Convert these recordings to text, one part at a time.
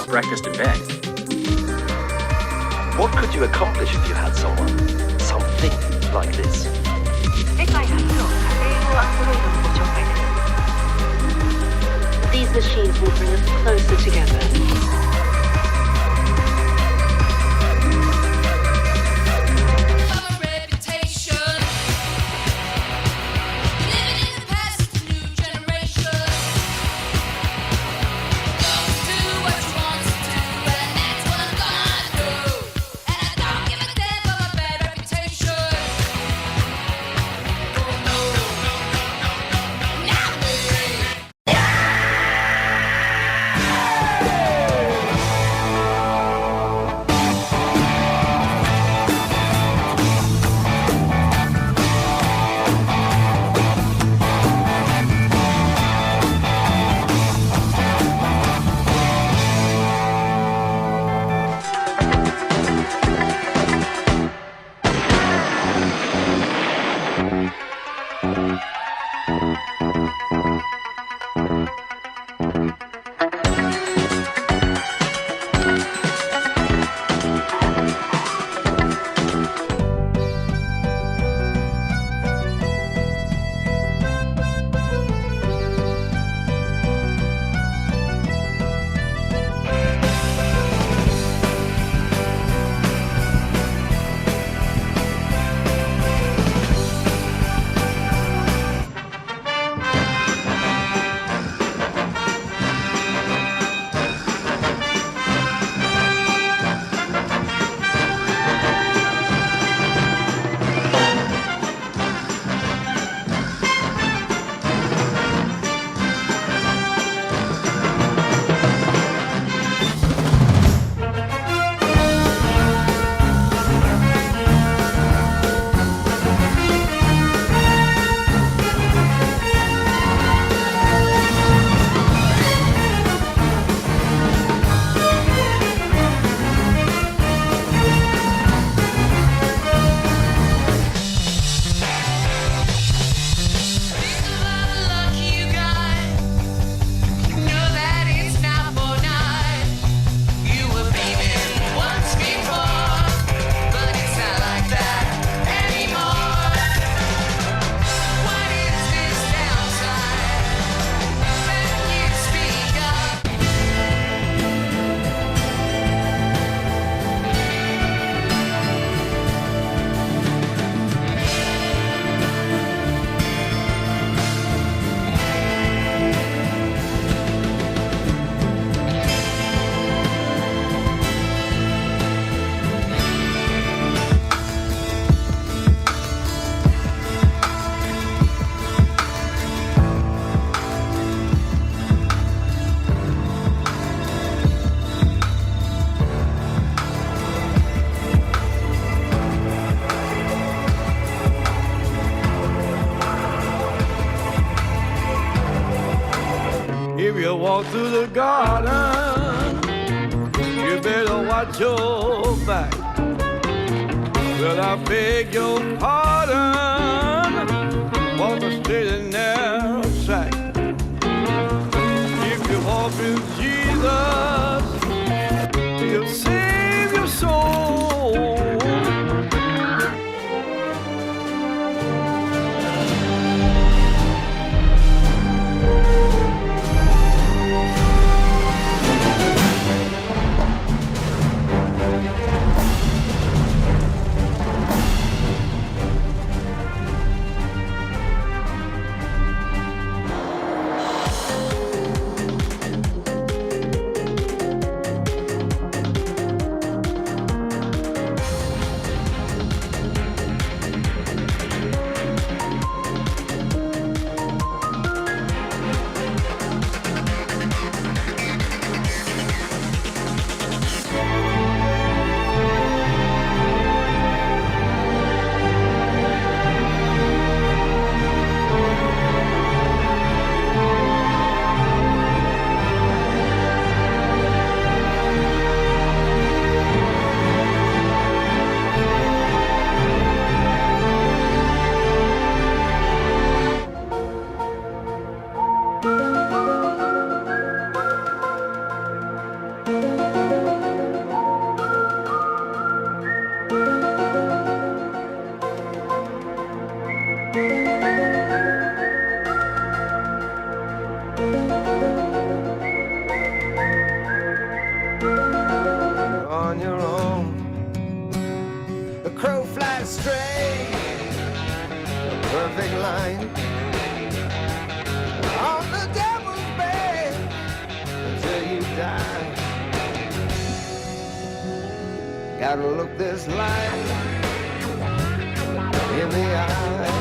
Breakfast in bed. What could you accomplish if you had someone, something like this? 世界初の家庭用アンドロイドをご紹介です。These machines will bring us closer together. If you walk through the garden, you better watch your back. Well, I beg your pardon, walk a straight and narrow track. If you walk with Jesus, he'll save your soul. On your own, a crow flies straight, a perfect line on the devil's bed until you die. Gotta look this life in the eye.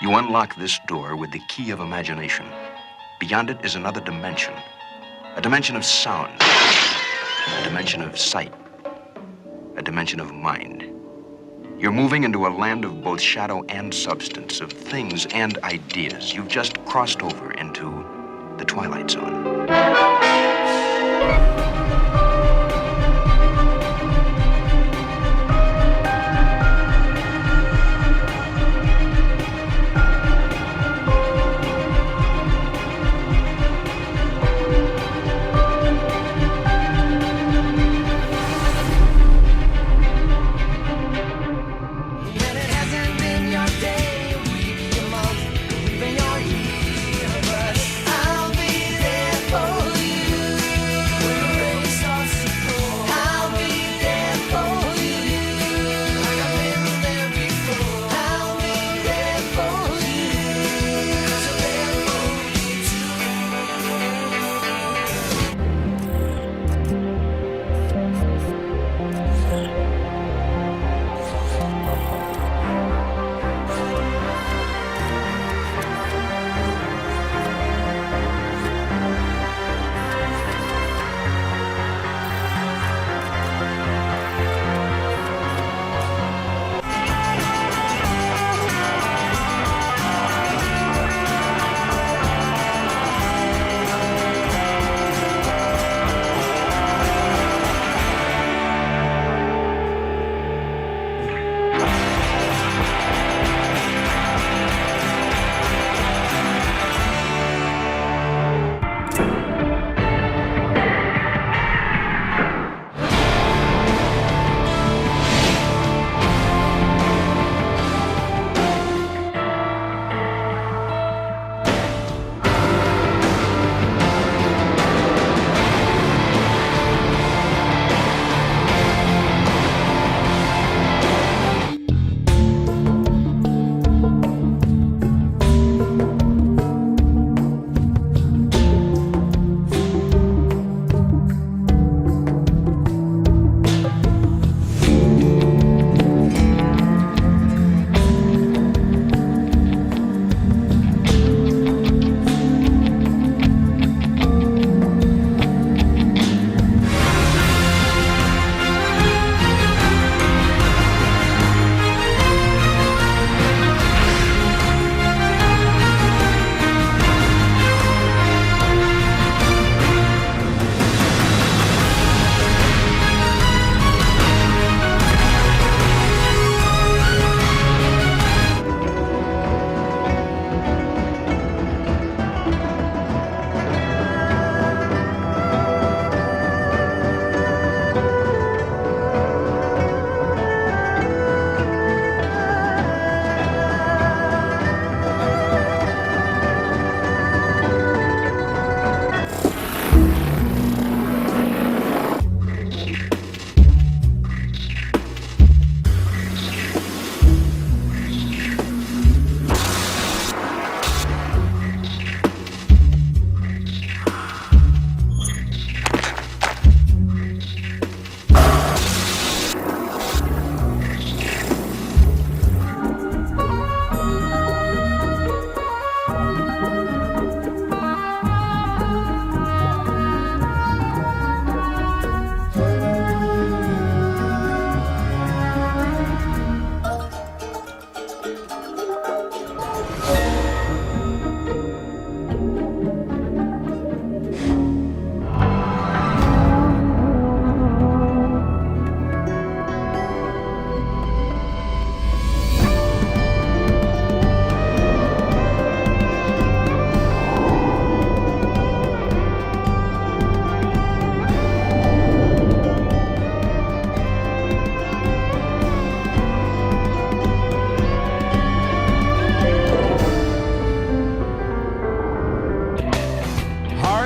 You unlock this door with the key of imagination. Beyond it is another dimension. A dimension of sound. A dimension of sight. A dimension of mind. You're moving into a land of both shadow and substance, of things and ideas. You've just crossed over into the Twilight Zone. But I'll be there for you.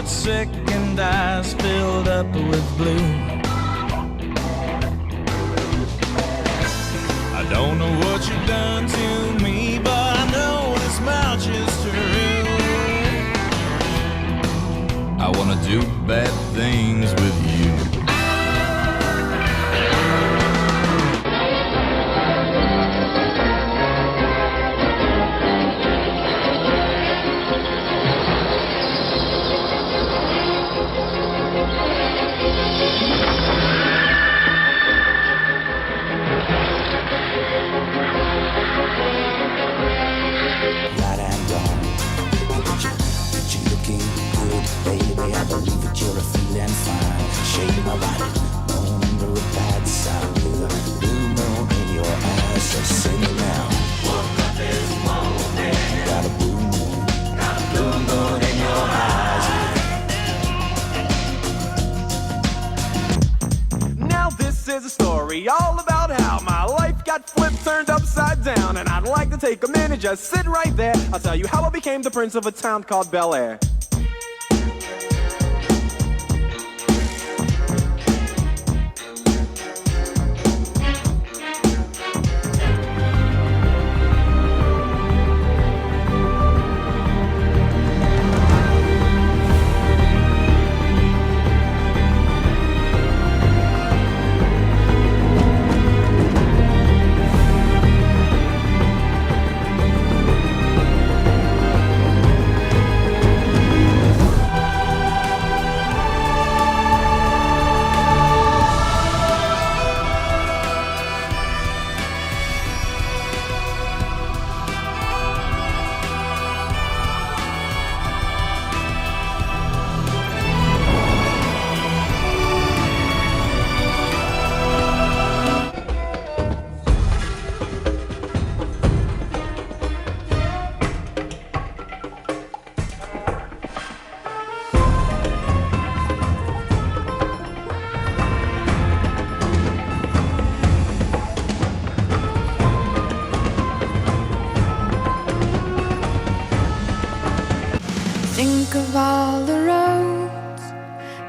heartsick and eyes filled up with blue. I don't know what you've done to me, but I know this much is true. I wanna do bad things with you. Shake my body, born under a bad sign with a blue moon in your eyes. So sing it now. Woke up this morning, got a blue moon in your eyes. Now this is a story all about how my life got flipped, turned upside down, and I'd like to take a minute, just sit right there. I'll tell you how I became the prince of a town called Bel Air. Think of all the roads,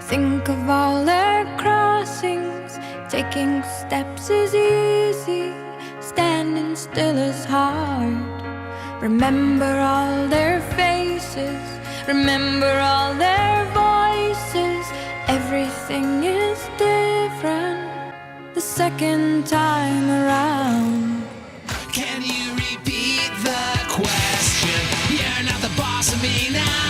think of all their crossings. Taking steps is easy, standing still is hard. Remember all their faces, remember all their voices. Everything is different the second time around. Can you repeat the question? You're not the boss of me now.